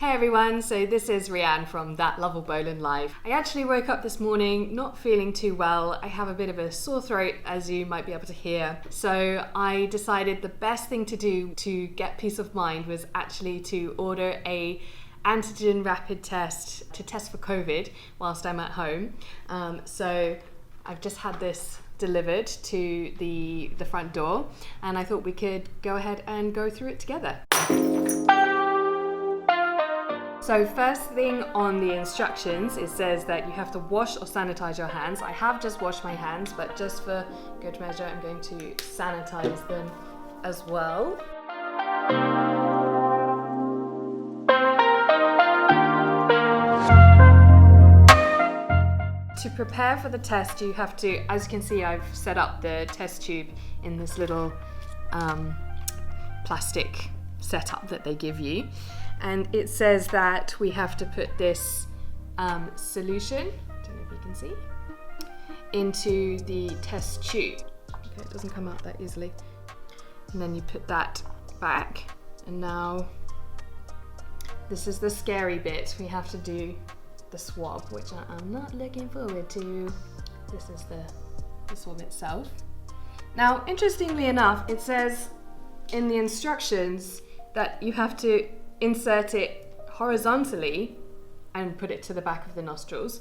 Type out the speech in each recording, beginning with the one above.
Hey everyone, so this is Rianne from that Lovell-Boland Live. I actually woke up this morning not feeling too well. I have a bit of a sore throat, as you might be able to hear. So I decided the best thing to do to get peace of mind was actually to order a antigen rapid test to test for COVID whilst I'm at home. So I've just had this delivered to the front door, and I thought we could go ahead and go through it together. So first thing on the instructions, it says that you have to wash or sanitize your hands. I have just washed my hands, but just for good measure, I'm going to sanitize them as well. To prepare for the test, you have to, as you can see, I've set up the test tube in this little plastic setup that they give you. And it says that we have to put this solution, I don't know if you can see, into the test tube. Okay, it doesn't come out that easily. And then you put that back. And now, this is the scary bit. We have to do the swab, which I'm not looking forward to. This is the swab itself. Now, interestingly enough, it says in the instructions that you have to insert it horizontally and put it to the back of the nostrils.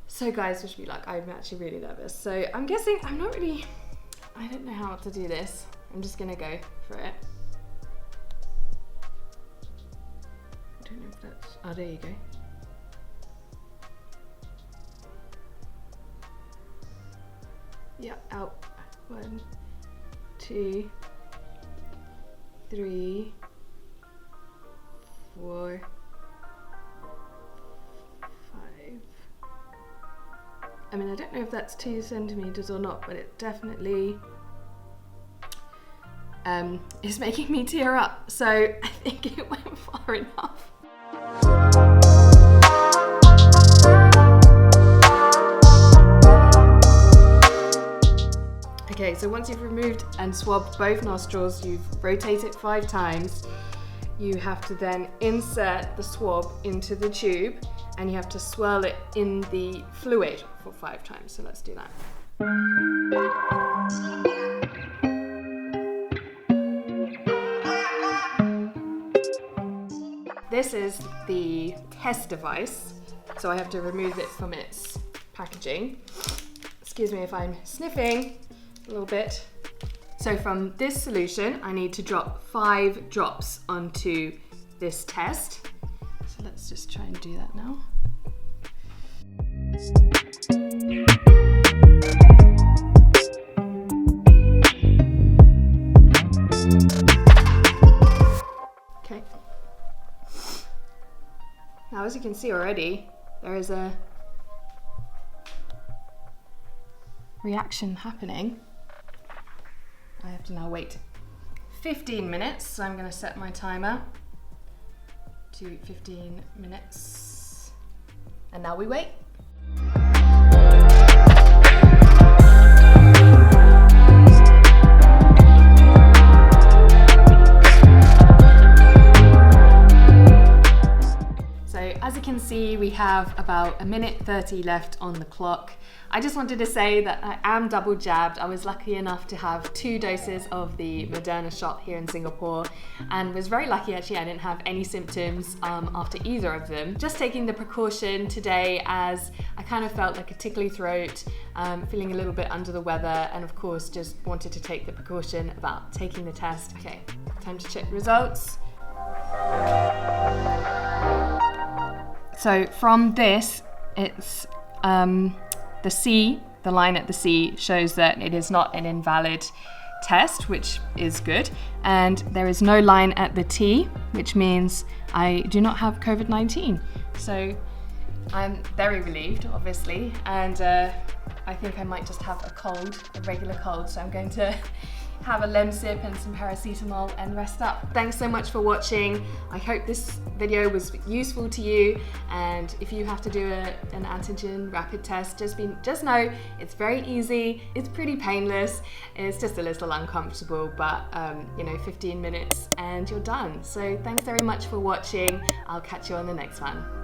So guys, wish me luck. I'm actually really nervous. So I'm guessing, I don't know how to do this. I'm just gonna go for it. I don't know if that's, oh, there you go. Yeah, out. 1, 2, 3, 4, 5. I mean, I don't know if that's 2 centimeters or not, but it definitely is making me tear up. So I think it went far enough. Okay, so once you've removed and swabbed both nostrils, you've rotated 5 times. You have to then insert the swab into the tube, and you have to swirl it in the fluid for 5 times. So let's do that. This is the test device, so I have to remove it from its packaging. Excuse me if I'm sniffing a little bit. So from this solution, I need to drop 5 drops onto this test. So let's just try and do that now. Okay. Now, as you can see already, there is a reaction happening. I have to now wait 15 minutes, so I'm going to set my timer to 15 minutes. And now we wait. As you can see, we have about 1:30 left on the clock. I just wanted to say that I am double jabbed. I was lucky enough to have 2 doses of the Moderna shot here in Singapore, and was very lucky actually I didn't have any symptoms after either of them. Just taking the precaution today as I kind of felt like a tickly throat, feeling a little bit under the weather, and of course just wanted to take the precaution about taking the test. Okay, time to check results. So from this, it's the C, the line at the C shows that it is not an invalid test, which is good. And there is no line at the T, which means I do not have COVID-19. So I'm very relieved, obviously. And I think I might just have a cold, a regular cold. So I'm going to have a Lemsip and some paracetamol and rest up. Thanks so much for watching. I hope this video was useful to you, and if you have to do an antigen rapid test, just know it's very easy, it's pretty painless, it's just a little uncomfortable, but 15 minutes and you're done. So thanks very much for watching. I'll catch you on the next one.